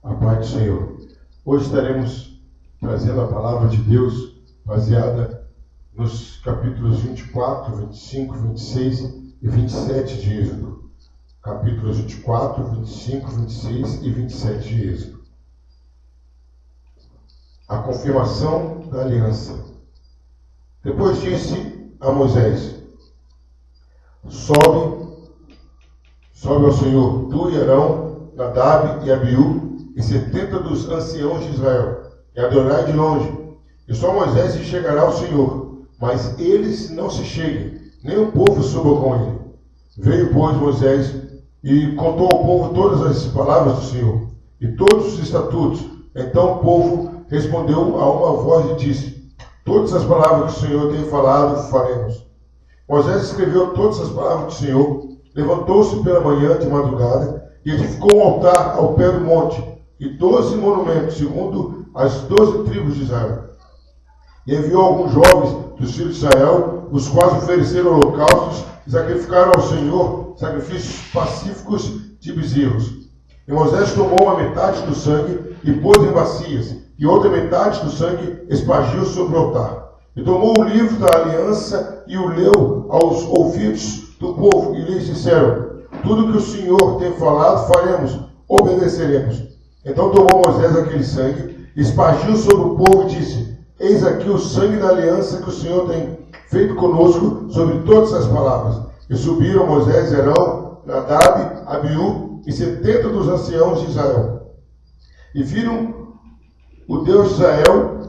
A paz do Senhor. Hoje estaremos trazendo a palavra de Deus baseada nos capítulos 24, 25, 26 e 27 de Êxodo. Capítulos 24, 25, 26 e 27 de Êxodo. A confirmação da aliança. Depois disse a Moisés: Sobe ao Senhor, tu e Arão, Nadab e Abiú, e 70 dos anciãos de Israel, e adorai de longe. E só Moisés se chegará ao Senhor, mas eles não se cheguem, nem o povo suba com ele. Veio, pois, Moisés e contou ao povo todas as palavras do Senhor, e todos os estatutos. Então o povo respondeu a uma voz e disse: Todas as palavras que o Senhor tem falado, faremos. Moisés escreveu todas as palavras do Senhor, levantou-se pela manhã de madrugada, e edificou um altar ao pé do monte, e 12 monumentos, segundo as 12 tribos de Israel. E enviou alguns jovens dos filhos de Israel, os quais ofereceram holocaustos e sacrificaram ao Senhor sacrifícios pacíficos de bezerros. E Moisés tomou a metade do sangue e pôs em bacias, e outra metade do sangue espargiu sobre o altar. E tomou o livro da aliança e o leu aos ouvidos do povo, e lhes disseram: Tudo que o Senhor tem falado, faremos, obedeceremos. Então tomou Moisés aquele sangue, espargiu sobre o povo e disse: Eis aqui o sangue da aliança que o Senhor tem feito conosco sobre todas as palavras. E subiram Moisés e Arão, Nadab, Abiú e 70 dos anciãos de Israel. E viram o Deus de Israel,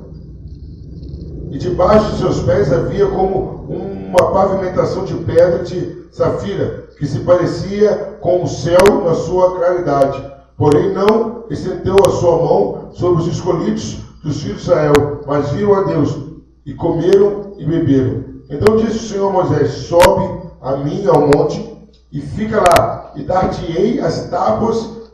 e debaixo de seus pés havia como uma pavimentação de pedra de safira, que se parecia com o céu na sua claridade. Porém não estendeu a sua mão sobre os escolhidos dos filhos de Israel, mas viram a Deus, e comeram e beberam. Então disse o Senhor a Moisés: Sobe a mim ao monte, e fica lá, e dar-te-ei as tábuas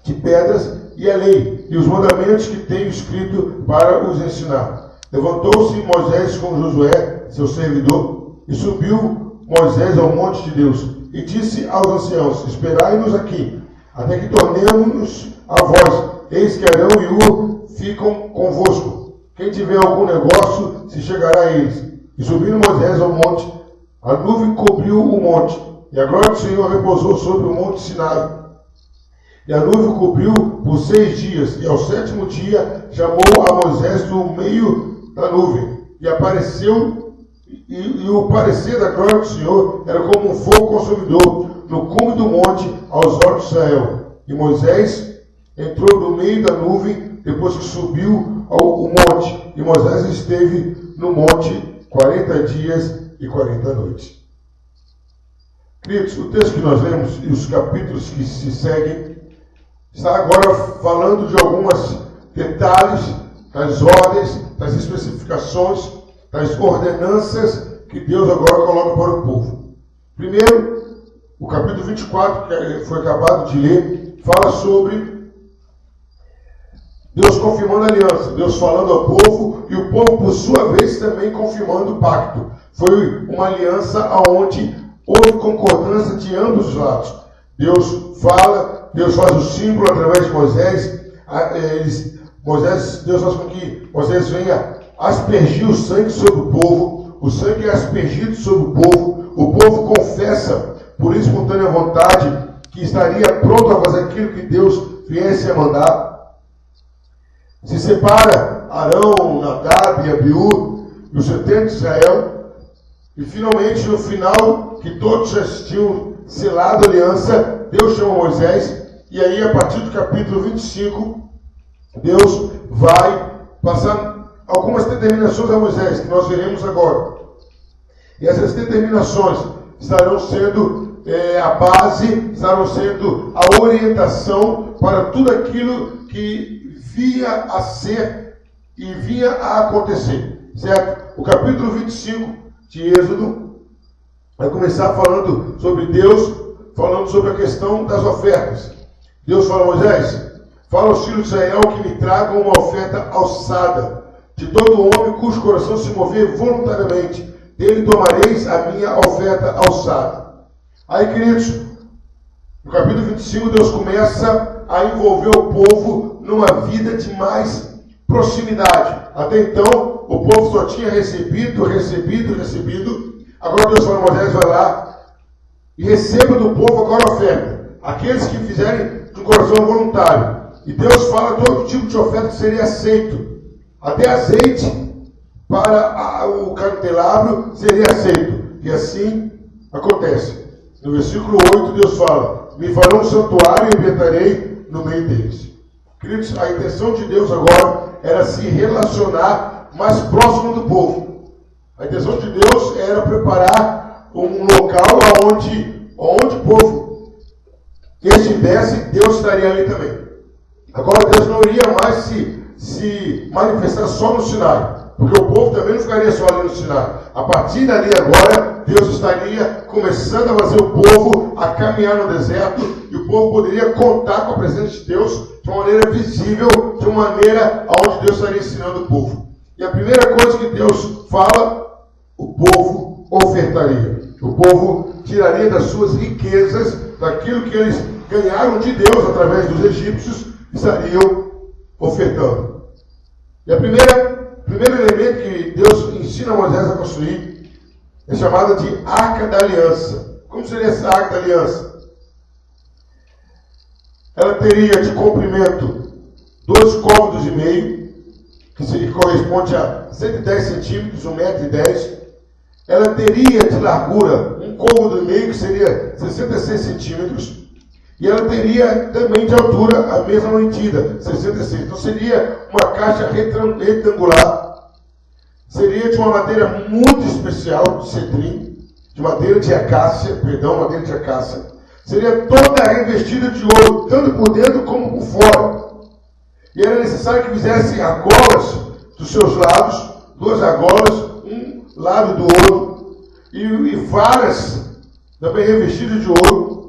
de pedras, e a lei, e os mandamentos que tenho escrito para os ensinar. Levantou-se Moisés com Josué, seu servidor, e subiu Moisés ao monte de Deus, e disse aos anciãos: Esperai-nos aqui, até que tornemos a vós. Eis que Arão e Ur ficam convosco. Quem tiver algum negócio, se chegará a eles. E subindo Moisés ao monte, a nuvem cobriu o monte, e a glória do Senhor repousou sobre o monte Sinai. E a nuvem cobriu por 6 dias, e ao 7º dia chamou a Moisés do meio da nuvem, e apareceu, e o parecer da glória do Senhor era como um fogo consumidor no cume do monte aos olhos de Israel. E Moisés entrou no meio da nuvem depois que subiu ao monte, e Moisés esteve no monte 40 dias e 40 noites. Queridos, o texto que nós lemos e os capítulos que se seguem está agora falando de alguns detalhes das ordens, das especificações, das ordenanças que Deus agora coloca para o povo. Primeiro, o capítulo 24, que foi acabado de ler, fala sobre Deus confirmando a aliança, Deus falando ao povo, e o povo, por sua vez, também confirmando o pacto. Foi uma aliança onde houve concordância de ambos os lados. Deus fala, Deus faz o símbolo através de Moisés. Deus faz com que Moisés venha aspergir o sangue sobre o povo. O sangue é aspergido sobre o povo confessa por espontânea vontade que estaria pronto a fazer aquilo que Deus viesse a mandar. Se separa Arão, Nadab e Abiú e os 70 de Israel, e finalmente no final, que todos já tinham selado a aliança, Deus chama Moisés, e aí a partir do capítulo 25, Deus vai passar algumas determinações a Moisés, que nós veremos agora. E essas determinações estarão sendo a base, estarão sendo a orientação para tudo aquilo que via a ser e via a acontecer, certo? O capítulo 25 de Êxodo vai começar falando sobre Deus, falando sobre a questão das ofertas. Deus fala: Moisés, fala aos filhos de Israel que me tragam uma oferta alçada, de todo homem cujo coração se mover voluntariamente, dele tomareis a minha oferta alçada. Aí, queridos, No capítulo 25, Deus começa a envolver o povo numa vida de mais proximidade. Até então, o povo só tinha recebido. Agora Deus fala a Moisés, vai lá e receba do povo agora a oferta. Aqueles que fizerem de coração voluntário. E Deus fala todo tipo de oferta que seria aceito. Até azeite para o candelabro seria aceito. E assim acontece. No versículo 8, Deus fala: me farão um santuário e habitarei no meio deles. Queridos, a intenção de Deus agora era se relacionar mais próximo do povo. A intenção de Deus era preparar um local onde o povo estivesse, Deus estaria ali também. Agora Deus não iria mais se manifestar só no Sinai, porque o povo também não ficaria só ali no Sinai. A partir dali agora, Deus estaria começando a fazer o povo a caminhar no deserto, e o povo poderia contar com a presença de Deus de uma maneira visível, de uma maneira onde Deus estaria ensinando o povo. E a primeira coisa que Deus fala, o povo ofertaria. O povo tiraria das suas riquezas, daquilo que eles ganharam de Deus através dos egípcios, estariam ofertando. E o primeiro elemento que Deus ensina a Moisés a construir é chamada de Arca da Aliança. Como seria essa Arca da Aliança? Ela teria de comprimento 2,5 côvados, que corresponde a 110 centímetros, 1,10 m. Ela teria de largura 1,5 côvado, que seria 66 centímetros. E ela teria também de altura a mesma medida, 66. Então seria uma caixa retangular. Seria de uma madeira muito especial, cedrim, de madeira de acácia. Seria toda revestida de ouro, tanto por dentro como por fora. E era necessário que fizesse argolas dos seus lados, 2 argolas, um lado do outro, e varas também revestidas de ouro,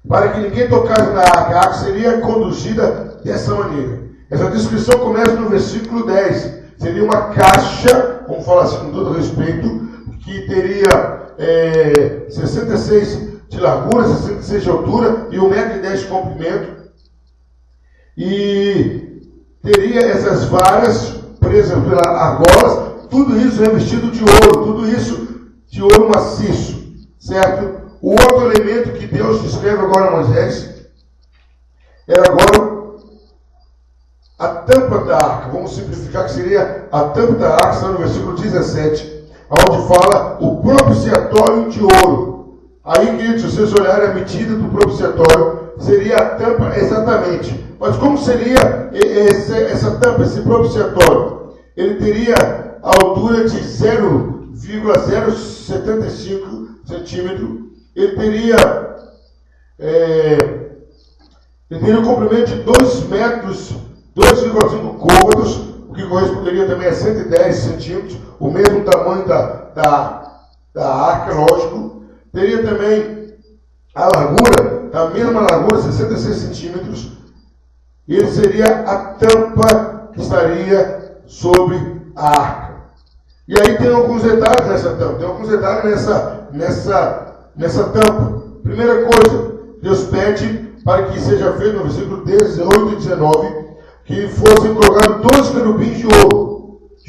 para que ninguém tocasse na arca. A arca seria conduzida dessa maneira. Essa descrição começa no versículo 10. Seria uma caixa, vamos falar assim com todo respeito, que teria 66 de largura, 66 de altura e 1,10 m de comprimento. E teria essas varas presas pelas argolas, tudo isso revestido de ouro, tudo isso de ouro maciço, certo? O outro elemento que Deus descreve agora a Moisés era agora a tampa da arca. Vamos simplificar, que seria a tampa da arca, está no versículo 17, onde fala o propiciatório de ouro. Aí, queridos, se vocês olharem a medida do propiciatório, seria a tampa exatamente. Mas como seria essa tampa, esse propiciatório? Ele teria a altura de 0,075 centímetros. Ele teria um comprimento de 2 metros, 2,5 côvados, o que corresponderia também a 110 centímetros, o mesmo tamanho da arca, lógico. Teria também a largura, a mesma largura, 66 centímetros. E ele seria a tampa que estaria sobre a arca. E aí tem alguns detalhes nessa tampa, tem alguns detalhes nessa tampa. Primeira coisa, Deus pede para que seja feito no versículo 18 e 19, que fossem colocados 12 querubins de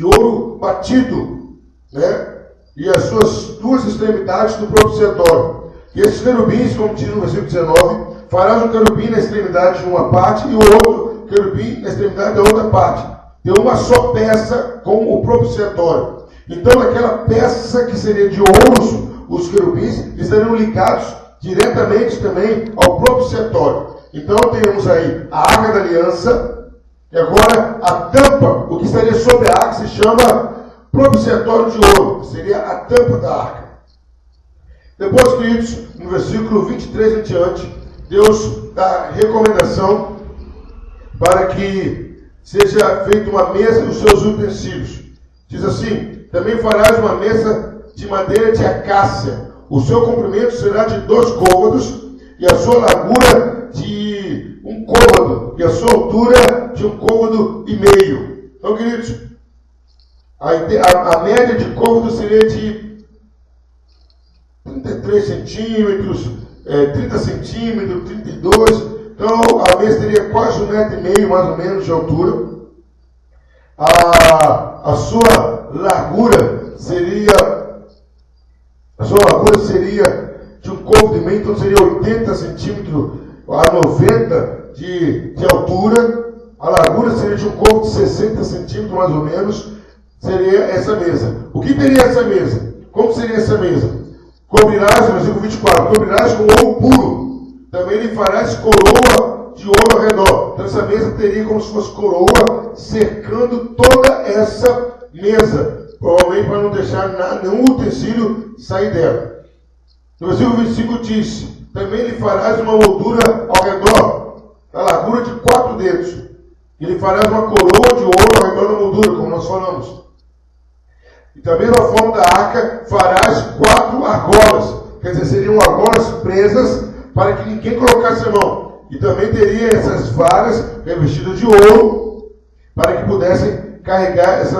ouro batido, né? E as suas 2 extremidades do propiciatório. E esses querubins, como diz no versículo 19, farás um querubim na extremidade de uma parte e o outro querubim na extremidade da outra parte. Tem uma só peça com o propiciatório. Então, naquela peça que seria de ouro, os querubins estariam ligados diretamente também ao propiciatório. Então temos aí a Arca da Aliança, e agora a tampa, o que estaria sobre a arca se chama propiciatório de ouro, seria a tampa da arca. Depois, queridos, no versículo 23 em diante, Deus dá recomendação para que seja feita uma mesa e os seus utensílios. Diz assim: também farás uma mesa de madeira de acácia. O seu comprimento será de 2 côvados e a sua largura de 1 côvado e a sua altura de 1,5 côvado. Então, queridos, a média de côvado seria de 33 centímetros, 30 centímetros, 32. Então a mesa teria quase 1,5 metro mais ou menos de altura. A sua largura seria de um côvado e meio, então seria 80 centímetros a 90 de altura. A largura seria de um côvado de 60 centímetros mais ou menos. Seria essa mesa. O que teria essa mesa? Como seria essa mesa? Cobrirás, no versículo 24, cobrirás com ouro puro. Também lhe farás coroa de ouro ao redor. Então essa mesa teria como se fosse coroa cercando toda essa mesa. Provavelmente para não deixar nenhum utensílio sair dela. No versículo 25 diz, também lhe farás uma moldura ao redor, a largura de 4 dedos. E lhe farás uma coroa de ouro ao redor da moldura, como nós falamos. E da mesma forma da arca, farás 4 argolas. Quer dizer, seriam argolas presas para que ninguém colocasse a mão. E também teria essas varas revestidas de ouro para que pudessem carregar esse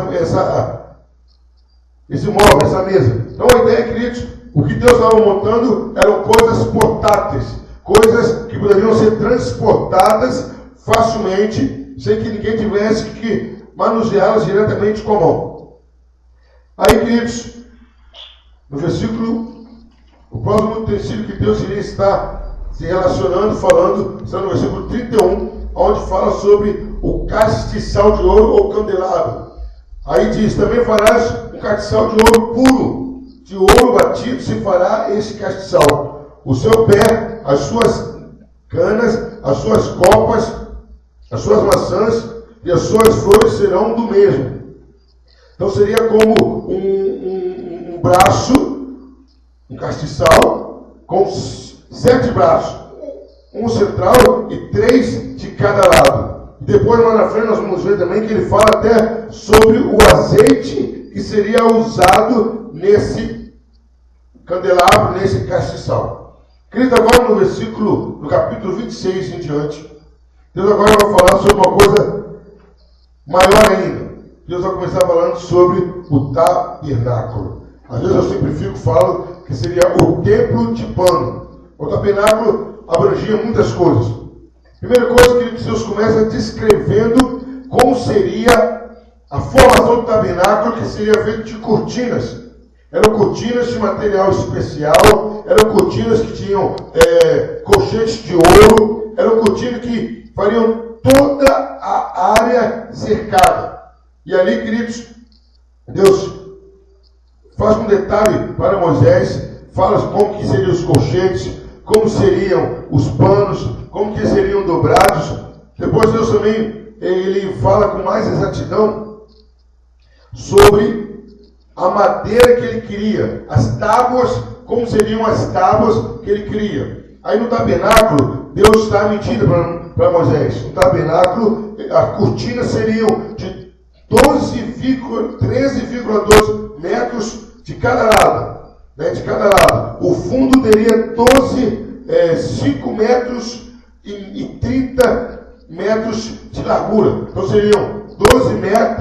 móvel, essa mesa. Então a ideia, queridos, o que Deus estava montando eram coisas portáteis. Coisas que poderiam ser transportadas facilmente, sem que ninguém tivesse que manuseá-las diretamente com a mão. Aí, queridos, no versículo, o próximo utensílio que Deus iria estar se relacionando, falando, está no versículo 31, onde fala sobre o castiçal de ouro ou candelabro. Aí diz, também farás um castiçal de ouro puro, de ouro batido se fará esse castiçal. O seu pé, as suas canas, as suas copas, as suas maçãs e as suas flores serão do mesmo. Então seria como um braço, um castiçal, com 7 braços, um central e 3 de cada lado. E depois, mais na frente, nós vamos ver também que ele fala até sobre o azeite que seria usado nesse candelabro, nesse castiçal. Querido, agora no capítulo 26 em diante, Deus agora vai falar sobre uma coisa maior ainda. Deus vai começar falando sobre o tabernáculo. Às vezes eu simplifico, falo que seria o templo de pano. O tabernáculo abrangia muitas coisas. Primeira coisa que Deus começa descrevendo como seria a formação do tabernáculo, que seria feito de cortinas. Eram cortinas de material especial, eram cortinas que tinham colchetes de ouro, eram cortinas que fariam toda a área cercada. E ali, queridos, Deus faz um detalhe para Moisés, fala como que seriam os colchetes, como seriam os panos, como que seriam dobrados. Depois Deus também, ele fala com mais exatidão sobre a madeira que ele queria, as tábuas, como seriam as tábuas que ele queria. Aí no tabernáculo, Deus dá a medida para Moisés. No tabernáculo, as cortinas seriam de 13,12 metros de cada lado. Né, de cada lado. O fundo teria 5 metros e 30 metros de largura. Então seriam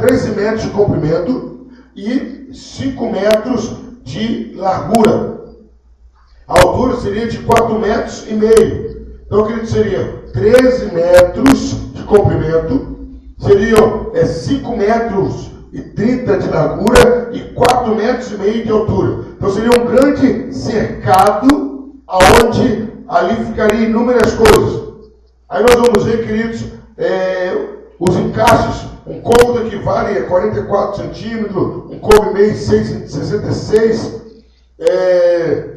13 metros de comprimento e 5 metros de largura. A altura seria de 4,5 metros. Então, querido, seriam 13 metros de comprimento, seriam 5 metros e 30 de largura e 4,5 metros de altura. Então seria um grande cercado, aonde ali ficaria inúmeras coisas. Aí nós vamos ver, queridos, os encaixes. Um cômodo equivale a 44 centímetros, um cômodo e meio 66,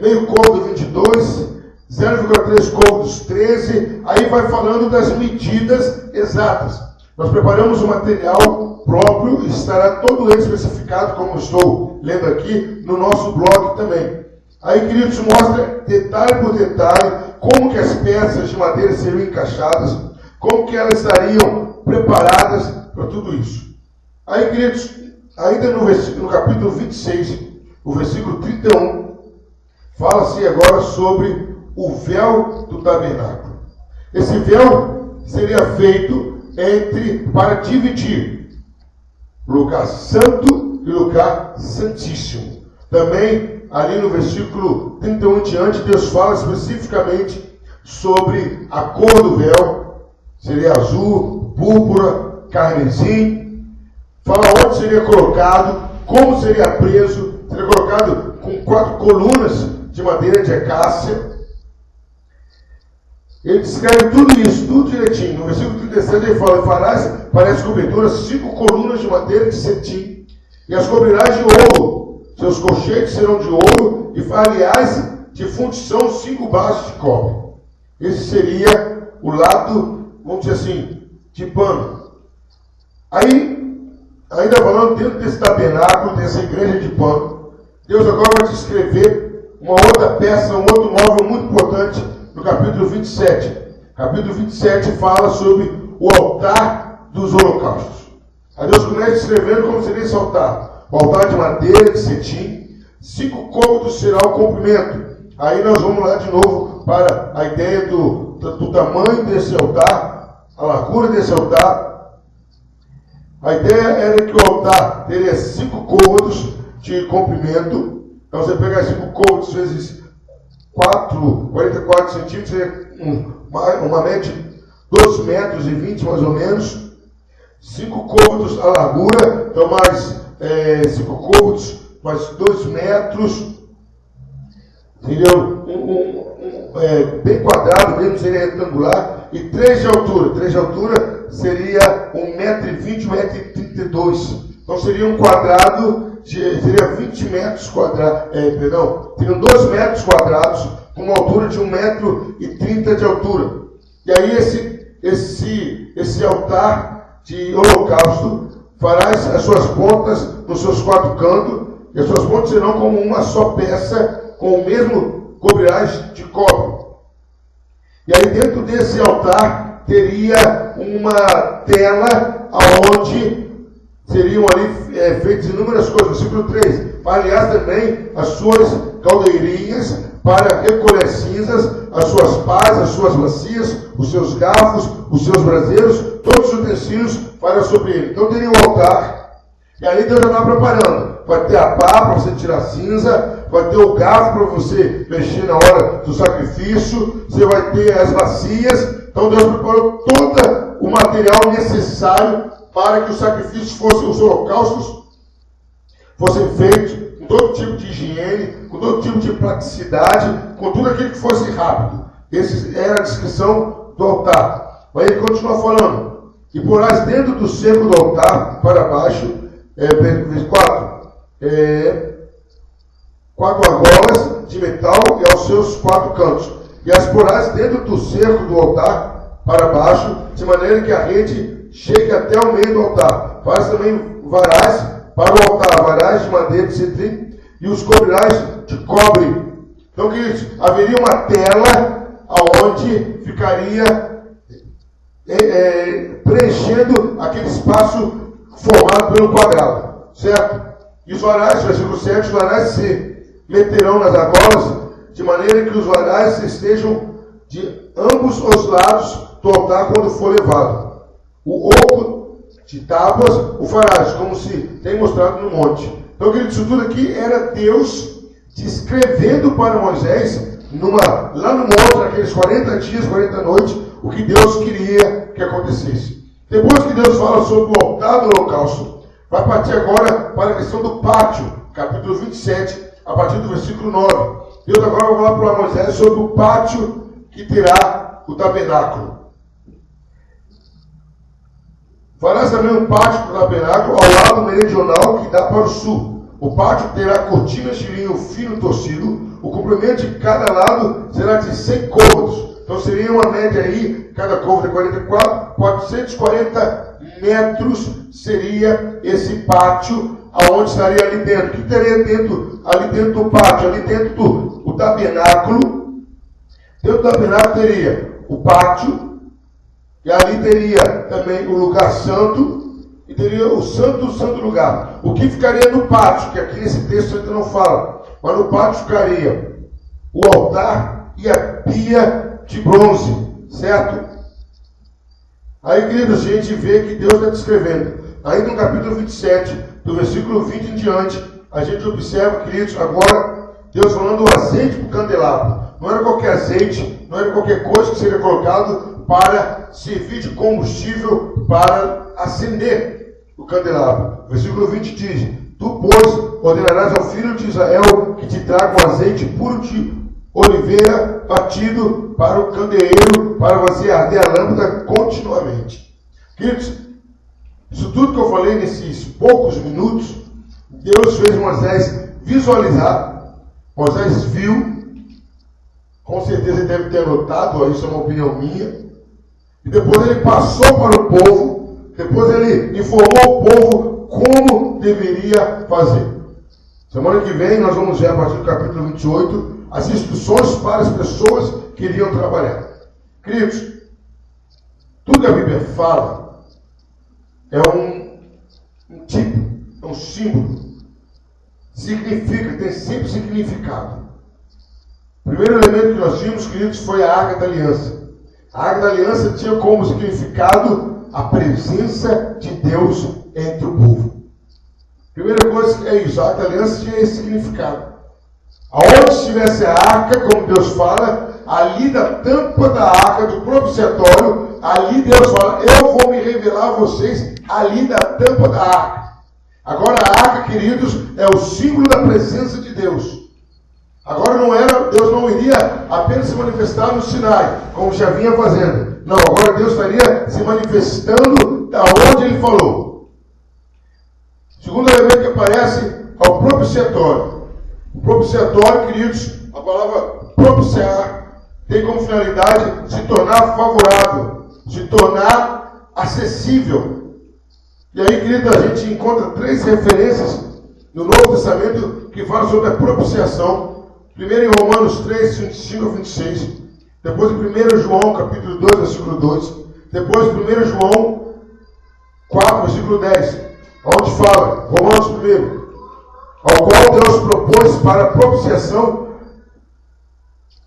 meio cômodo 22, 0,3 cômodos 13. Aí vai falando das medidas exatas. Nós preparamos um material próprio, estará todo ele especificado, como estou lendo aqui, no nosso blog também. Aí, queridos, mostra detalhe por detalhe como que as peças de madeira seriam encaixadas, como que elas estariam preparadas para tudo isso. Aí, queridos, ainda no capítulo 26, o versículo 31, fala-se agora sobre o véu do tabernáculo. Esse véu seria feito para dividir o lugar santo e o lugar santíssimo. Também ali no versículo 31 em diante, Deus fala especificamente sobre a cor do véu. Seria azul, púrpura, carmesim. Fala onde seria colocado, como seria preso. Seria colocado com 4 colunas de madeira de acácia. Ele descreve tudo isso, tudo direitinho. No versículo 37 ele fala: farás para as coberturas 5 colunas de madeira de cetim, e as cobrirás de ouro. Seus colchetes serão de ouro, e far-lhe-ás de fundição 5 bases de cobre. Esse seria o lado, vamos dizer assim, de pano. Aí, ainda falando dentro desse tabernáculo, dessa igreja de pano, Deus agora vai descrever uma outra peça, um outro móvel muito importante, no capítulo 27. Capítulo 27 fala sobre o altar dos holocaustos. Aí Deus começa descrevendo como seria esse altar. O altar de madeira, de cetim, 5 côvados será o comprimento. Aí nós vamos lá de novo para a ideia do tamanho desse altar, a largura desse altar. A ideia era que o altar teria 5 côvados de comprimento. Então você pega 5 côvados vezes 44 centímetros, seria uma média de 2 metros e 20 mais ou menos. 5 côvados a largura, então mais 5 côvados, mais 2 metros. Seria bem quadrado mesmo, seria retangular. E 3 de altura. 3 de altura seria 1,20 m, 1,32 m. Então seria um quadrado, seria 20 metros quadrados, seriam 2 metros quadrados, com uma altura de 1,30 m de altura. E aí esse altar de holocausto, farás as suas pontas nos seus 4 cantos, e as suas pontas serão como uma só peça, com o mesmo cobrirás de cobre. E aí dentro desse altar teria uma tela aonde seriam ali feitas inúmeras coisas. Versículo 3. Aliás, também as suas caldeirinhas para recolher cinzas, as suas pás, as suas bacias, os seus garfos, os seus braseiros, todos os utensílios para sobre ele. Então teria um altar, e ali Deus já está preparando. Vai ter a pá para você tirar cinza, vai ter o garfo para você mexer na hora do sacrifício, você vai ter as bacias. Então Deus preparou todo o material necessário para que os sacrifícios fossem, os holocaustos fossem feitos com todo tipo de higiene, com todo tipo de praticidade, com tudo aquilo que fosse rápido. Essa era a descrição do altar. Aí ele continua falando: e porás dentro do cerco do altar, para baixo, 4 argolas de metal e aos seus 4 cantos, e as porás dentro do cerco do altar, para baixo, de maneira que a rede chegue até o meio do altar. Faz também varais para o altar, varais de madeira de cedrim, e os cobrirás de cobre. Então, queridos, haveria uma tela aonde ficaria preenchendo aquele espaço formado pelo quadrado, certo? E os varais, versículo 7, os varais se meterão nas argolas, de maneira que os varais estejam de ambos os lados do altar quando for levado. O oco de tábuas o farás, como se tem mostrado no monte. Então, querido, isso tudo aqui era Deus descrevendo para Moisés, lá no monte, naqueles 40 dias, 40 noites, o que Deus queria que acontecesse. Depois que Deus fala sobre o altar do holocausto, vai partir agora para a questão do pátio, capítulo 27, a partir do versículo 9. Deus agora vai falar para Moisés sobre o pátio que terá o tabernáculo. Farás também um pátio do tabernáculo ao lado meridional que dá para o sul. O pátio terá cortinas de linho fino torcido. O comprimento de cada lado será de 100 côvados. Então seria uma média aí, cada côvado de 44, 440 metros seria esse pátio, aonde estaria ali dentro. O que teria ali dentro do pátio? Ali dentro do tabernáculo. Dentro do tabernáculo teria o pátio, e ali teria também o lugar santo, e teria o santo lugar. O que ficaria no pátio, que aqui nesse texto ainda não fala, mas no pátio ficaria o altar e a pia de bronze, certo? Aí, queridos, a gente vê que Deus está descrevendo. Aí no capítulo 27, do versículo 20 em diante, a gente observa, queridos, agora Deus falando o azeite para o candelabro. Não era qualquer azeite, não era qualquer coisa que seria colocado para servir de combustível para acender o candelabro. Versículo 20 diz: Tu, pois, ordenarás ao filho de Israel que te traga um azeite puro de oliveira batido para o candeeiro, para fazer arder a lâmpada continuamente. Queridos, isso tudo que eu falei nesses poucos minutos, Deus fez Moisés visualizar. Moisés viu, com certeza ele deve ter anotado, isso é uma opinião minha, e depois ele passou para o povo, depois ele informou o povo como deveria fazer. Semana que vem nós vamos ver, a partir do capítulo 28, as instruções para as pessoas que iriam trabalhar. Queridos, tudo que a Bíblia fala é um tipo, é um símbolo. Significa, tem sempre significado. O primeiro elemento que nós tínhamos, queridos, foi a Arca da Aliança. A Arca da Aliança tinha como significado a presença de Deus entre o povo. Primeira coisa é isso, a Arca da Aliança tinha esse significado. Aonde estivesse a arca, como Deus fala, ali da tampa da arca, do propiciatório, ali Deus fala: eu vou me revelar a vocês ali da tampa da arca. Agora a arca, queridos, é o símbolo da presença de Deus. Agora Deus não iria apenas se manifestar no Sinai, como já vinha fazendo. Não, agora Deus estaria se manifestando da onde Ele falou. O segundo elemento que aparece é o propiciatório. O propiciatório, queridos, a palavra propiciar tem como finalidade se tornar favorável, se tornar acessível. E aí, querido, a gente encontra 3 referências no Novo Testamento que falam sobre a propiciação. Primeiro em Romanos 3, 25 a 26. Depois em 1 João, capítulo 2, versículo 2. Depois em 1 João 4, versículo 10. Onde fala, Romanos 1, ao qual Deus propôs para a propiciação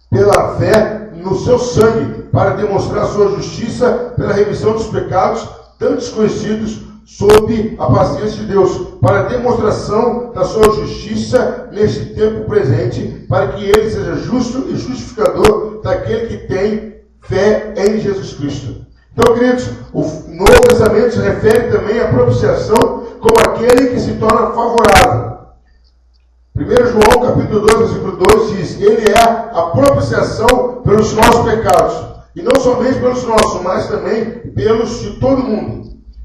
pela fé no seu sangue, para demonstrar a sua justiça pela remissão dos pecados, tantos conhecidos, sob a paciência de Deus, para a demonstração da sua justiça neste tempo presente, para que ele seja justo e justificador daquele que tem fé em Jesus Cristo. Então, queridos, o Novo Testamento se refere também à propiciação como aquele que se torna favorável. 1 João capítulo 2, versículo 2 diz: Ele é a propiciação pelos nossos pecados, e não somente pelos nossos, mas também pelos de todo mundo.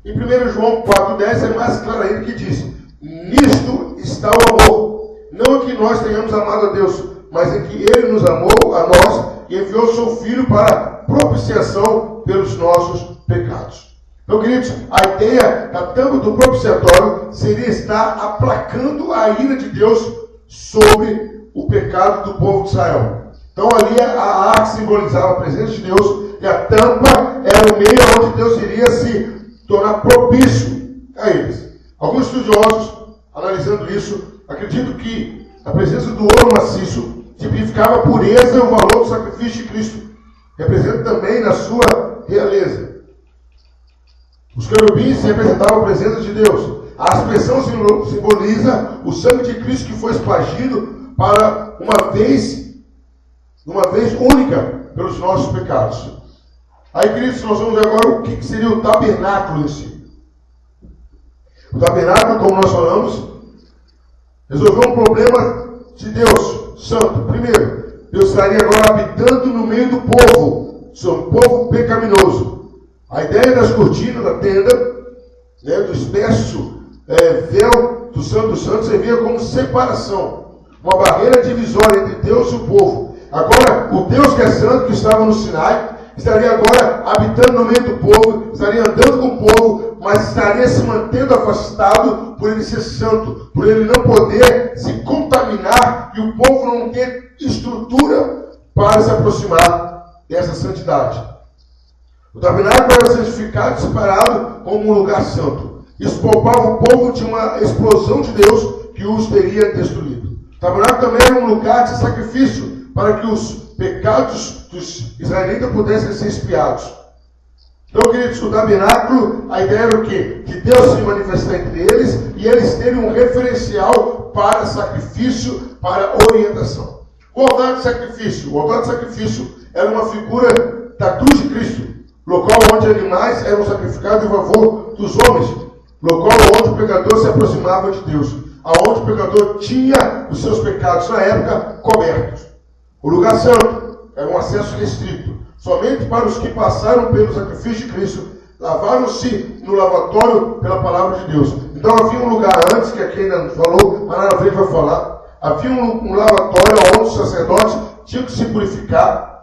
Em 1 João 4,10 é mais claro ainda que diz: nisto está o amor, não em que nós tenhamos amado a Deus, mas em que Ele nos amou a nós e enviou o seu Filho para propiciação pelos nossos pecados. Então, queridos, a ideia da tampa do propiciatório seria estar aplacando a ira de Deus sobre o pecado do povo de Israel. Então, ali a arca simbolizava a presença de Deus e a tampa era o meio onde Deus iria se tornar propício a eles. Alguns estudiosos, analisando isso, acreditam que a presença do ouro maciço significava a pureza e o valor do sacrifício de Cristo. Representa também na sua realeza. Os querubins representavam a presença de Deus. A aspersão simboliza o sangue de Cristo que foi espargido para uma vez única pelos nossos pecados. Aí, queridos, nós vamos ver agora o que seria o tabernáculo em si. O tabernáculo, como nós falamos, resolveu um problema de Deus Santo. Primeiro, Deus estaria agora habitando no meio do povo, seu povo pecaminoso. A ideia das cortinas da tenda, do espesso véu do Santo dos Santos, servia como separação, uma barreira divisória entre Deus e o povo. Agora, o Deus que é santo, que estava no Sinai, estaria agora habitando no meio do povo, estaria andando com o povo, mas estaria se mantendo afastado por ele ser santo, por ele não poder se contaminar e o povo não ter estrutura para se aproximar dessa santidade. O tabernáculo era santificado e separado como um lugar santo. Isso poupava o povo de uma explosão de Deus que os teria destruído. O tabernáculo também era um lugar de sacrifício para que os pecados dos israelitas pudessem ser expiados. Então, queridos, o tabernáculo, a ideia era o quê? Que Deus se manifestar entre eles e eles terem um referencial para sacrifício, para orientação. O altar de sacrifício. O altar de sacrifício era uma figura da cruz de Cristo, local onde animais eram sacrificados em favor dos homens, local onde o pecador se aproximava de Deus, aonde o pecador tinha os seus pecados na época cobertos. O lugar santo era um acesso restrito, somente para os que passaram pelo sacrifício de Cristo, lavaram-se no lavatório pela palavra de Deus. Então havia um lugar antes, que aqui ainda não falou, mas lá na frente vai falar, havia um lavatório onde os sacerdotes tinham que se purificar,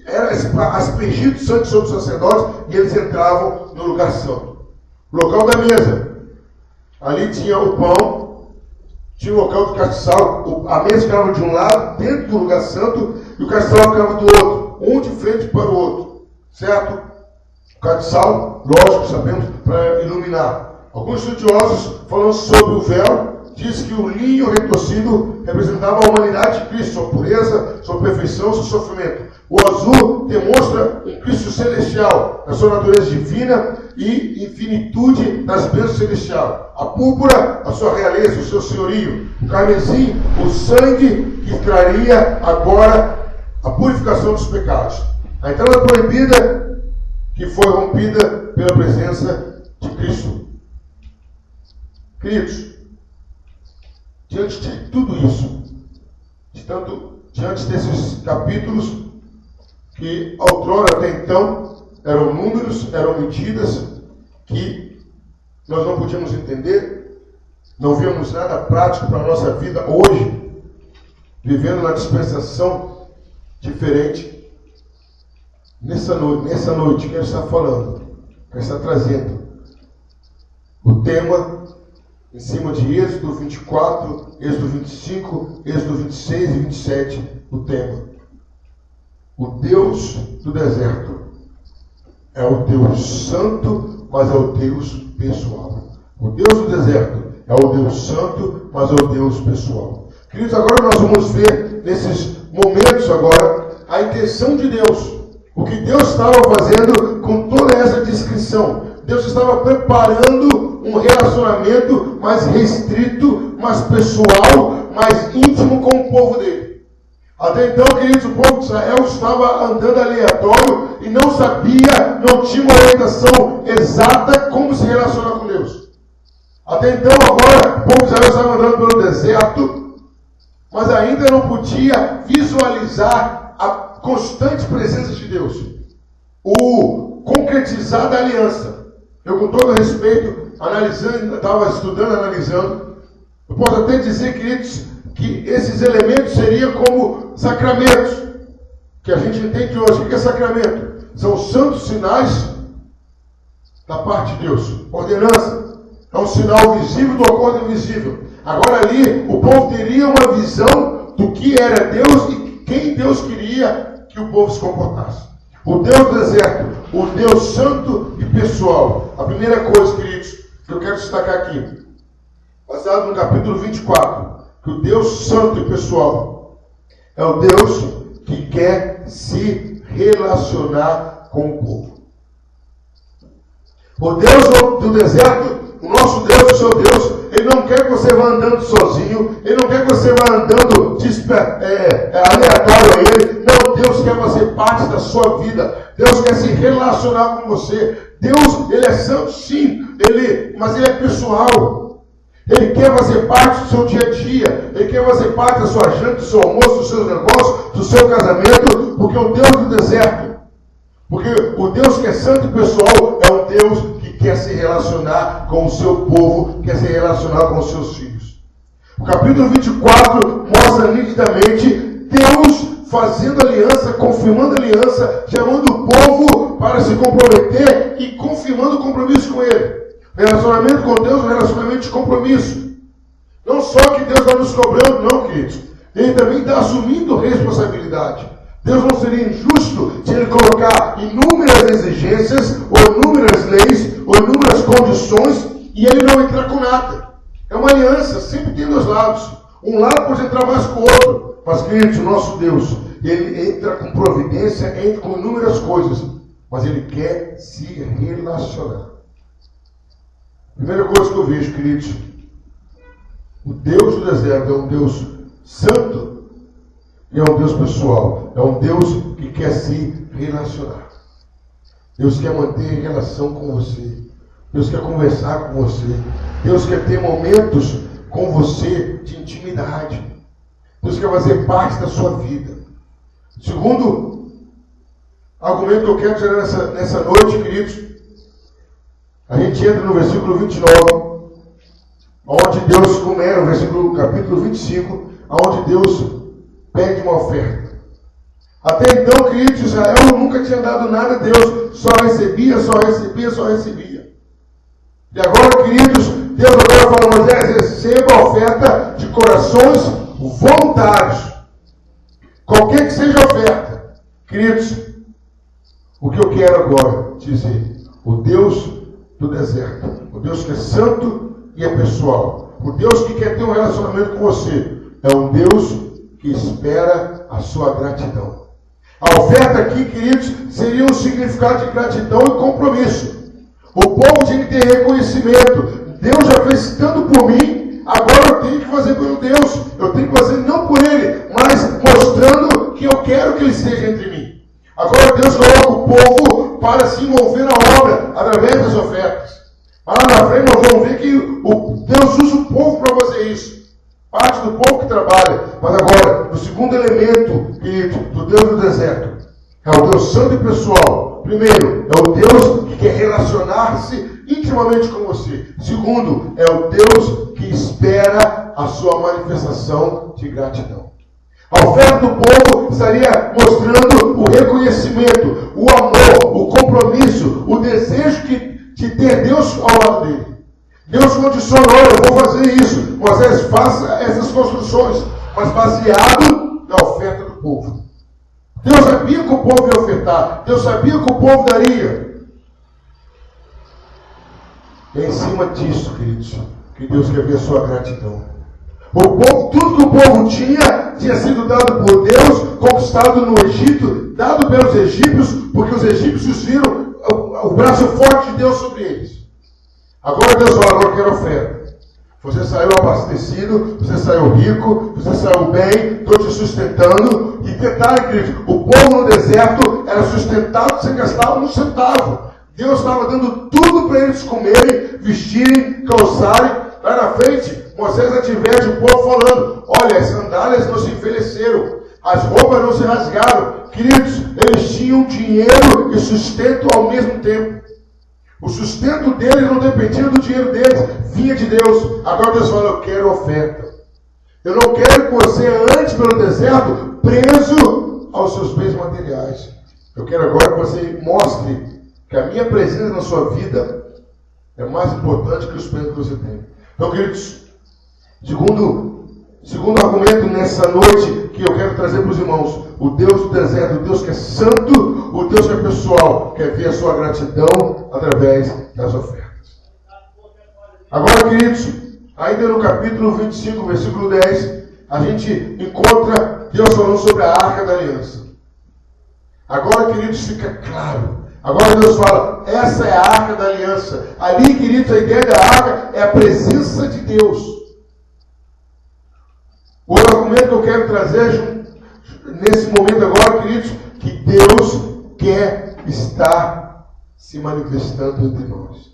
era aspergido sangue sobre os sacerdotes e eles entravam no lugar santo. O local da mesa, ali tinha o pão, tinha o local do castiçal, a mesa ficava de um lado, dentro do lugar santo, e o castiçal ficava do outro, um de frente para o outro, certo? O castiçal, lógico, sabemos, para iluminar. Alguns estudiosos, falando sobre o véu, diz que o linho retorcido representava a humanidade de Cristo, sua pureza, sua perfeição, seu sofrimento. O azul demonstra um Cristo celestial, a sua natureza divina e infinitude das bênçãos celestiais. A púrpura, a sua realeza, o seu senhorio. O carmesim, o sangue que traria agora a purificação dos pecados. A entrada proibida que foi rompida pela presença de Cristo. Queridos, diante de tudo isso, diante desses capítulos que outrora até então eram números, eram medidas que nós não podíamos entender, não víamos nada prático para a nossa vida hoje, vivendo na dispensação diferente. Nessa noite, quero estar falando, quero estar trazendo o tema em cima de Êxodo 24, Êxodo 25, Êxodo 26 e 27, o tema. O Deus do deserto é o Deus santo, mas é o Deus pessoal. O Deus do deserto é o Deus santo, mas é o Deus pessoal. Queridos, agora nós vamos ver, nesses momentos agora, a intenção de Deus. O que Deus estava fazendo com toda essa descrição. Deus estava preparando um relacionamento mais restrito, mais pessoal, mais íntimo com o povo dele. Até então, queridos, o povo de Israel estava andando aleatório e não sabia, não tinha uma orientação exata como se relacionar com Deus. Até então, agora, o povo de Israel estava andando pelo deserto, mas ainda não podia visualizar a constante presença de Deus. O concretizar da aliança. Eu, com todo respeito, analisando, estava estudando, analisando, eu posso até dizer, queridos, que esses elementos seriam como sacramentos, que a gente entende hoje. O que é sacramento? São os santos sinais da parte de Deus. Ordenança é um sinal visível do acordo invisível. Agora ali, o povo teria uma visão do que era Deus e quem Deus queria que o povo se comportasse. O Deus do deserto, o Deus santo e pessoal. A primeira coisa, queridos, que eu quero destacar aqui, baseado no capítulo 24, que o Deus santo e pessoal é o Deus que quer se relacionar com o povo. O Deus do deserto, o nosso Deus, o seu Deus, Ele não quer que você vá andando sozinho, Ele não quer que você vá andando aleatório a Ele. Não, Deus quer fazer parte da sua vida. Deus quer se relacionar com você. Deus, Ele é santo, sim, mas Ele é pessoal. Ele quer fazer parte do seu dia a dia. Ele quer fazer parte da sua janta, do seu almoço, dos seus negócios, do seu casamento, porque o Deus do deserto, porque o Deus que é santo e pessoal é um Deus que quer se relacionar com o seu povo, quer se relacionar com os seus filhos. O capítulo 24 mostra nitidamente Deus fazendo aliança, confirmando aliança, chamando o povo para se comprometer e confirmando o compromisso com Ele. Relacionamento com Deus é um relacionamento de compromisso. Não só que Deus está nos cobrando, não, queridos. Ele também está assumindo responsabilidade. Deus não seria injusto se Ele colocar inúmeras exigências, ou inúmeras leis, ou inúmeras condições, e Ele não entrar com nada. É uma aliança, sempre tem dois lados. Um lado pode entrar mais que o outro. Mas, queridos, o nosso Deus, Ele entra com providência, entra com inúmeras coisas. mas Ele quer se relacionar. Primeira coisa que eu vejo, queridos, o Deus do deserto é um Deus santo e é um Deus pessoal. É um Deus que quer se relacionar. Deus quer manter relação com você. Deus quer conversar com você. Deus quer ter momentos com você de intimidade. Deus quer fazer parte da sua vida. Segundo argumento que eu quero tirar nessa noite, queridos, a gente entra no versículo 29, onde Deus, como era o versículo, capítulo 25, onde Deus pede uma oferta. Até então, queridos, Israel nunca tinha dado nada a Deus, só recebia. E agora, queridos, Deus agora fala a Moisés: receba a oferta de corações voluntários. Qualquer que seja a oferta. Queridos, o que eu quero agora dizer, o Deus do deserto, o Deus que é santo e é pessoal, o Deus que quer ter um relacionamento com você, é um Deus que espera a sua gratidão. A oferta aqui, queridos, seria um significado de gratidão e compromisso. O povo tinha que ter reconhecimento. Deus já fez tanto por mim, agora eu tenho que fazer pelo Deus. Eu tenho que fazer não por Ele, mas mostrando que eu quero que Ele esteja entre mim. Agora Deus coloca o povo para se envolver na obra, através das ofertas. Mas lá na frente nós vamos ver que Deus usa o povo para fazer isso. Parte do povo que trabalha. Mas agora, o segundo elemento, querido, do Deus do deserto, é o Deus santo e pessoal. Primeiro, é o Deus que quer relacionar-se intimamente com você. Segundo, é o Deus que espera a sua manifestação de gratidão. A oferta do povo estaria mostrando o reconhecimento, o amor, o compromisso, o desejo de ter Deus ao lado dele. Deus condicionou: eu vou fazer isso. Moisés, faça essas construções, mas baseado na oferta do povo. Deus sabia que o povo ia ofertar. Deus sabia que o povo daria. E é em cima disso, queridos, que Deus quer ver a sua gratidão. O povo, tudo que o povo tinha sido dado por Deus, conquistado no Egito, dado pelos egípcios, porque os egípcios viram o braço forte de Deus sobre eles. Agora Deus fala: agora eu quero oferta. Você saiu abastecido, você saiu rico, você saiu bem, estou te sustentando. E detalhe, querido, o povo no deserto era sustentado sem gastar um centavo. Deus estava dando tudo para eles comerem, vestirem, calçarem. Lá na frente, Moisés adverte o povo falando: olha, as sandálias não se envelheceram, as roupas não se rasgaram. Queridos, eles tinham dinheiro e sustento ao mesmo tempo. O sustento deles não dependia do dinheiro deles, vinha de Deus. Agora Deus fala: eu quero oferta. Eu não quero que você ande pelo deserto preso aos seus bens materiais. Eu quero agora que você mostre que a minha presença na sua vida é mais importante que os bens que você tem. Então, queridos, segundo argumento nessa noite que eu quero trazer para os irmãos: o Deus do deserto, o Deus que é santo, o Deus que é pessoal, quer ver a sua gratidão através das ofertas. Agora, queridos, ainda no capítulo 25, versículo 10, a gente encontra Deus falando sobre a Arca da Aliança. Agora, queridos, fica claro. Agora Deus fala: essa é a Arca da Aliança. Ali, queridos, a ideia da Arca é a presença de Deus. O argumento que eu quero trazer nesse momento agora, queridos, que Deus quer estar se manifestando entre nós.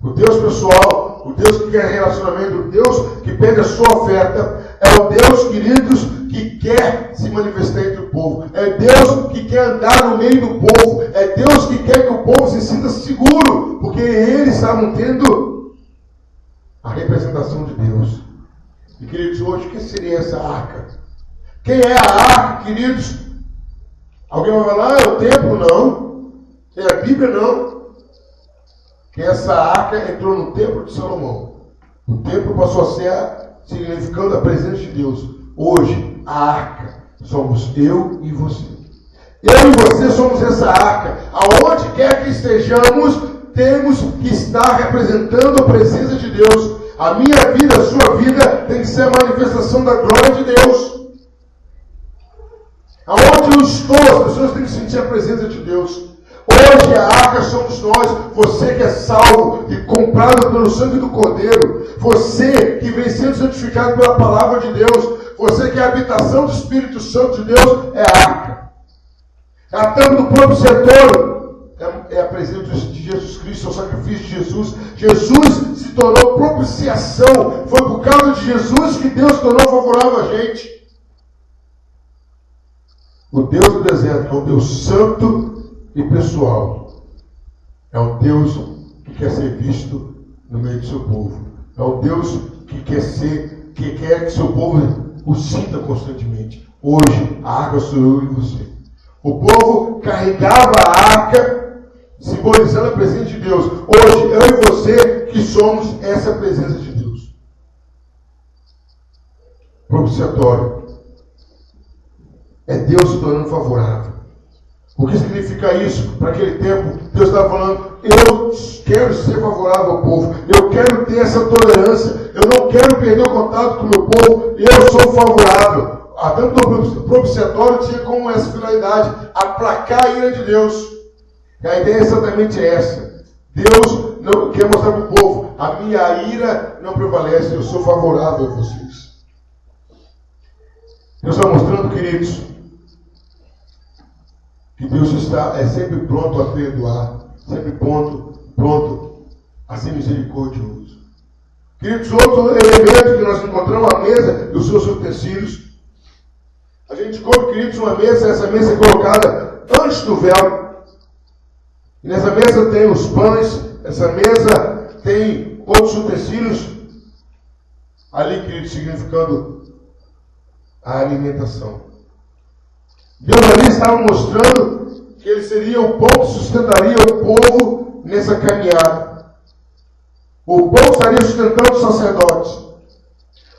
O Deus pessoal, o Deus que quer relacionamento, o Deus que pede a sua oferta, é o Deus, queridos, que quer se manifestar entre o povo. É Deus que quer andar no meio do povo. É Deus que quer que o povo se sinta seguro, porque eles estavam tendo a representação de Deus. E, queridos, hoje, o que seria essa arca? Quem é a arca, queridos? Alguém vai falar: é o templo? Não. É a Bíblia? Não. Que essa arca entrou no templo de Salomão. O templo passou a ser significando a presença de Deus. Hoje, a arca somos eu e você. Eu e você somos essa arca. Aonde quer que estejamos, temos que estar representando a presença de Deus. A minha vida, a sua vida, tem que ser a manifestação da glória de Deus. Aonde eu estou, as pessoas têm que sentir a presença de Deus. Hoje a arca somos nós, você que é salvo e comprado pelo sangue do Cordeiro, você que vem sendo santificado pela palavra de Deus, você que é a habitação do Espírito Santo de Deus, é a arca. A tampa do propiciatório é a presença de Jesus Cristo, é o sacrifício de Jesus. Jesus se tornou propiciação, foi por causa de Jesus que Deus se tornou favorável a gente. O Deus do deserto é um Deus santo e pessoal. É um Deus que quer ser visto no meio do seu povo. É um Deus que quer que seu povo o sinta constantemente. Hoje, a arca sou eu e você. O povo carregava a arca, simbolizando a presença de Deus. Hoje, eu e você que somos essa presença de Deus. Propiciatório. É Deus se tornando favorável. O que significa isso? Para aquele tempo, Deus estava falando, eu quero ser favorável ao povo, eu quero ter essa tolerância, eu não quero perder o contato com o meu povo, eu sou favorável. A tampa do propiciatório tinha como essa finalidade, aplacar a ira de Deus. E a ideia é exatamente essa. Deus não quer mostrar para o povo, a minha ira não prevalece, eu sou favorável a vocês. Deus está mostrando, queridos, que Deus é sempre pronto a perdoar, sempre pronto a ser misericordioso. Queridos, outro elemento que nós encontramos, a mesa e os seus utensílios. A gente come, queridos, uma mesa, essa mesa é colocada antes do véu. E nessa mesa tem os pães, essa mesa tem outros utensílios. Ali, queridos, significando a alimentação. Deus ali estava mostrando que ele seria o pão que sustentaria o povo nessa caminhada. O pão estaria sustentando os sacerdotes.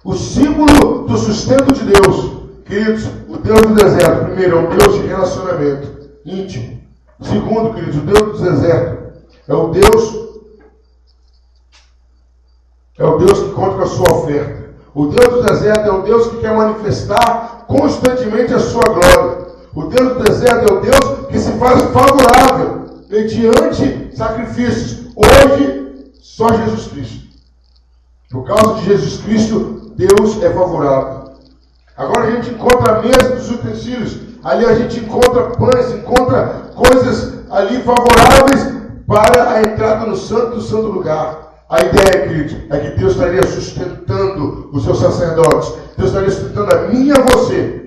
O símbolo do sustento de Deus, queridos, o Deus do deserto, primeiro, é um Deus de relacionamento íntimo. Segundo, queridos, o Deus do deserto é o Deus que conta com a sua oferta. O Deus do deserto é o Deus que quer manifestar constantemente a sua glória. O Deus do deserto é o Deus que se faz favorável mediante sacrifícios. Hoje, só Jesus Cristo. Por causa de Jesus Cristo, Deus é favorável. Agora a gente encontra a mesa dos utensílios. Ali a gente encontra pães, encontra coisas ali favoráveis para a entrada no santo do santo lugar. A ideia, queridos, é que Deus estaria sustentando os seus sacerdotes. Deus estaria sustentando a mim e a você,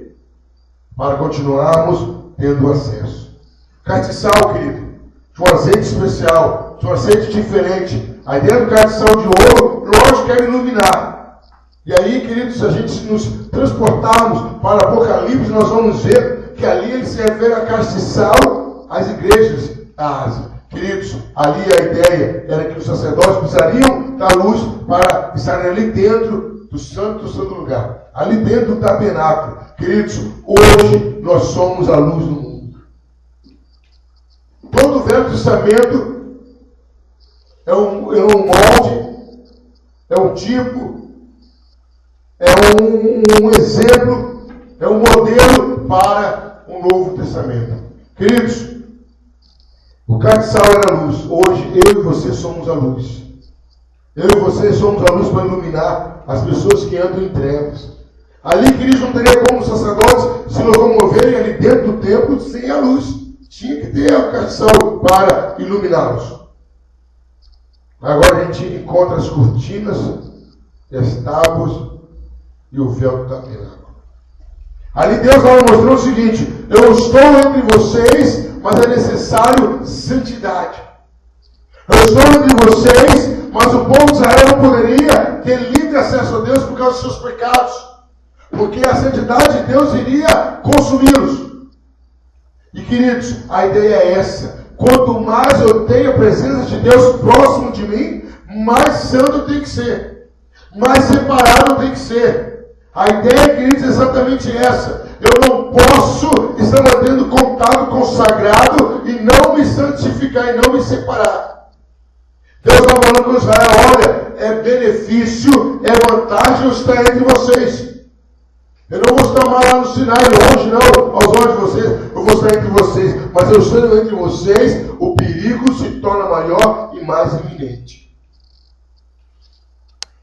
para continuarmos tendo acesso. Castiçal, querido, de um azeite especial, de um azeite diferente. A ideia do castiçal de ouro, lógico, é iluminar. E aí, queridos, se a gente nos transportarmos para Apocalipse, nós vamos ver que ali ele se refere a castiçal às igrejas da Ásia. Queridos, ali a ideia era que os sacerdotes precisariam da luz para estarem ali dentro do santo lugar, ali dentro do tabernáculo. Queridos, hoje nós somos a luz do mundo. Todo o Velho Testamento é um molde, é um tipo, é um exemplo, é um modelo para o Novo Testamento. Queridos, o castiçal era a luz. Hoje eu e você somos a luz. Eu e você somos a luz para iluminar as pessoas que andam em trevas. Ali, queridos, não teria como os sacerdotes se locomoverem ali dentro do templo sem a luz. Tinha que ter a castiçal para iluminá-los. Agora a gente encontra as cortinas, as tábuas e o véu do tabernáculo. Ali Deus estava mostrando o seguinte: eu estou entre vocês, mas é necessário santidade. Eu estou entre vocês, mas o povo de Israel não poderia ter livre acesso a Deus por causa dos seus pecados, porque a santidade de Deus iria consumi-los. E queridos, a ideia é essa: quanto mais eu tenho a presença de Deus próximo de mim, mais santo tem que ser, mais separado tem que ser. A ideia, queridos, é exatamente essa: eu não posso estar mantendo contato com o sagrado e não me santificar e não me separar. Deus está falando com Israel: olha, é benefício, é vantagem eu estar entre vocês. Eu não vou patamar lá no Sinai, longe não, aos olhos de vocês, eu vou estar entre vocês, mas eu estando entre vocês, o perigo se torna maior e mais iminente.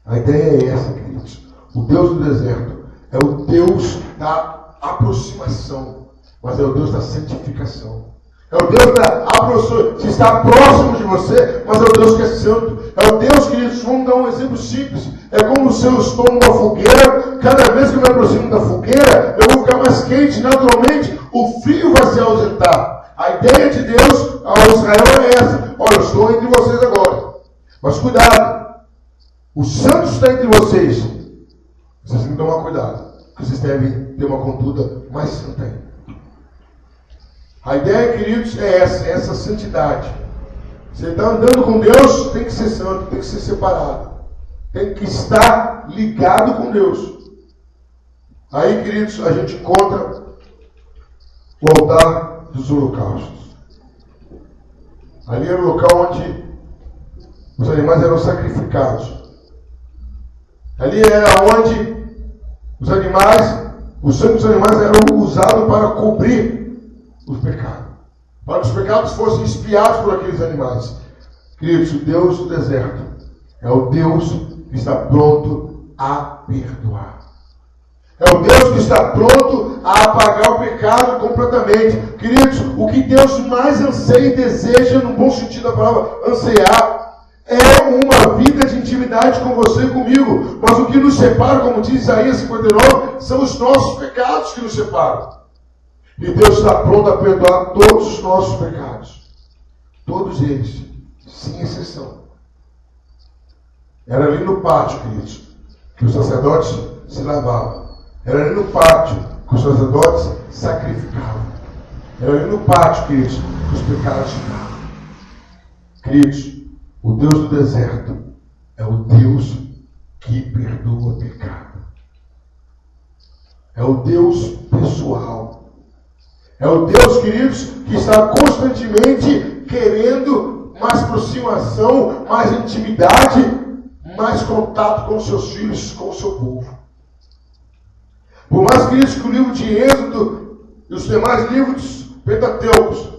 A ideia é essa, queridos. O Deus do deserto é o Deus da aproximação, mas é o Deus da santificação. É o Deus da aproximação, que está próximo de você, mas é o Deus que é santo. É o Deus, queridos, vamos dar um exemplo simples. É como se eu estou numa fogueira, cada vez que eu me aproximo da fogueira, eu vou ficar mais quente, naturalmente, o frio vai se ausentar. A ideia de Deus ao Israel é essa: olha, eu estou entre vocês agora, mas cuidado, o santo está entre vocês. Vocês têm que tomar cuidado, porque vocês devem ter uma conduta mais santa ainda. A ideia, queridos, é essa santidade. Você está andando com Deus, tem que ser santo, tem que ser separado. Tem que estar ligado com Deus. Aí, queridos, a gente encontra o altar dos holocaustos. Ali era o local onde os animais eram sacrificados. Ali era onde o sangue dos animais era usado para cobrir os pecados. Para que os pecados fossem expiados por aqueles animais. Queridos, o Deus do deserto é o Deus que está pronto a perdoar. É o Deus que está pronto a apagar o pecado completamente. Queridos, o que Deus mais anseia e deseja, no bom sentido da palavra, ansear, é uma vida de intimidade com você e comigo. Mas o que nos separa, como diz Isaías 59, são os nossos pecados que nos separam. E Deus está pronto a perdoar todos os nossos pecados. Todos eles, sem exceção. Era ali no pátio, queridos, que os sacerdotes se lavavam. Era ali no pátio que os sacerdotes sacrificavam. Era ali no pátio, queridos, que os pecados ficavam. Queridos, o Deus do deserto é o Deus que perdoa pecado. É o Deus pessoal. É o Deus, queridos, que está constantemente querendo mais aproximação, mais intimidade, mais contato com os seus filhos, com o seu povo. Por mais, queridos, que o livro de Êxodo e os demais livros pentateucos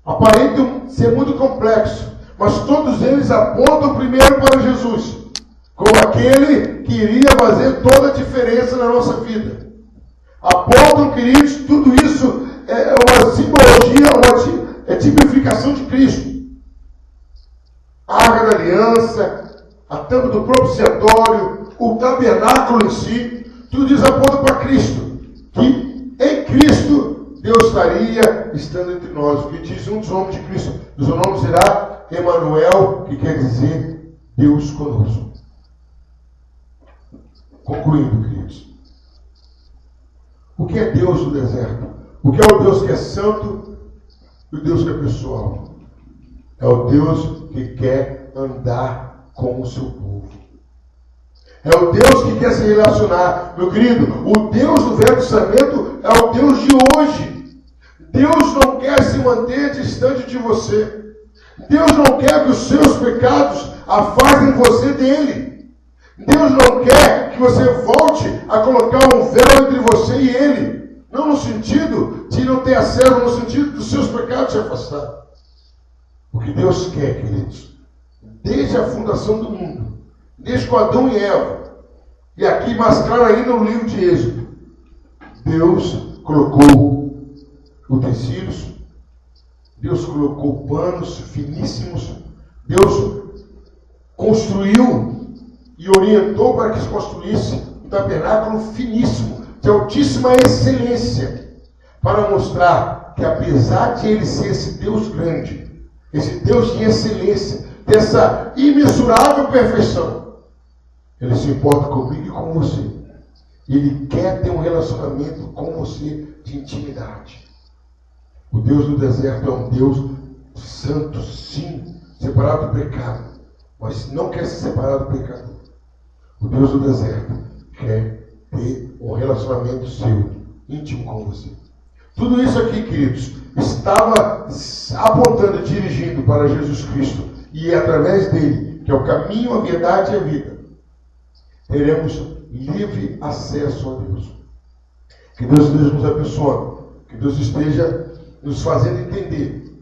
aparentam ser muito complexos, mas todos eles apontam primeiro para Jesus, como aquele que iria fazer toda a diferença na nossa vida. Apontam, queridos, tudo isso é uma simbologia, é tipificação de Cristo. A Arca da Aliança, a tampa do propiciatório, o tabernáculo em si, tudo isso aponta para Cristo. Que em Cristo Deus estaria estando entre nós. O que diz um dos nomes de Cristo? O seu nome será Emanuel, que quer dizer Deus conosco. Concluindo, queridos. O que é Deus no deserto? O que é o Deus que é santo e o Deus que é pessoal? É o Deus que quer andar com o seu povo. É o Deus que quer se relacionar. Meu querido, o Deus do Velho Testamento é o Deus de hoje. Deus não quer se manter distante de você. Deus não quer que os seus pecados afastem você dele. Deus não quer que você volte a colocar um véu entre você e ele. Não no sentido de não ter acesso, no sentido dos seus pecados se afastar. O que Deus quer, queridos, desde a fundação do mundo, desde com Adão e Eva, e aqui mais claro ainda no livro de Êxodo, Deus colocou utensílios, Deus colocou panos finíssimos, Deus construiu e orientou para que se construísse um tabernáculo finíssimo, de altíssima excelência, para mostrar que apesar de ele ser esse Deus grande, esse Deus de excelência, dessa imensurável perfeição, ele se importa comigo e com você. Ele quer ter um relacionamento com você de intimidade. O Deus do deserto é um Deus santo, sim, separado do pecado, mas não quer ser separado do pecador. O Deus do deserto quer ter um relacionamento seu, íntimo com você. Tudo isso aqui, queridos, estava apontando, dirigindo para Jesus Cristo. E é através dele, que é o caminho, a verdade e a vida, teremos livre acesso a Deus. Que Deus esteja nos abençoando. Que Deus esteja nos fazendo entender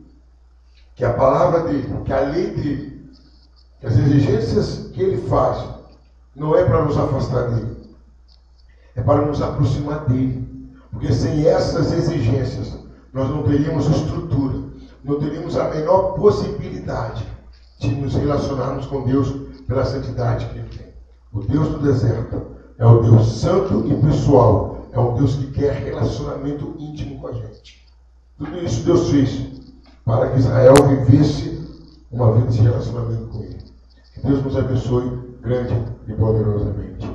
que a palavra dele, que a lei dele, que as exigências que ele faz, não é para nos afastar dele, é para nos aproximar dele. Porque sem essas exigências, nós não teríamos estrutura, não teríamos a menor possibilidade de nos relacionarmos com Deus pela santidade que ele tem. O Deus do deserto é o Deus santo e pessoal, é um Deus que quer relacionamento íntimo com a gente. Tudo isso Deus fez para que Israel vivesse uma vida de relacionamento com ele. Que Deus nos abençoe grande e poderosamente.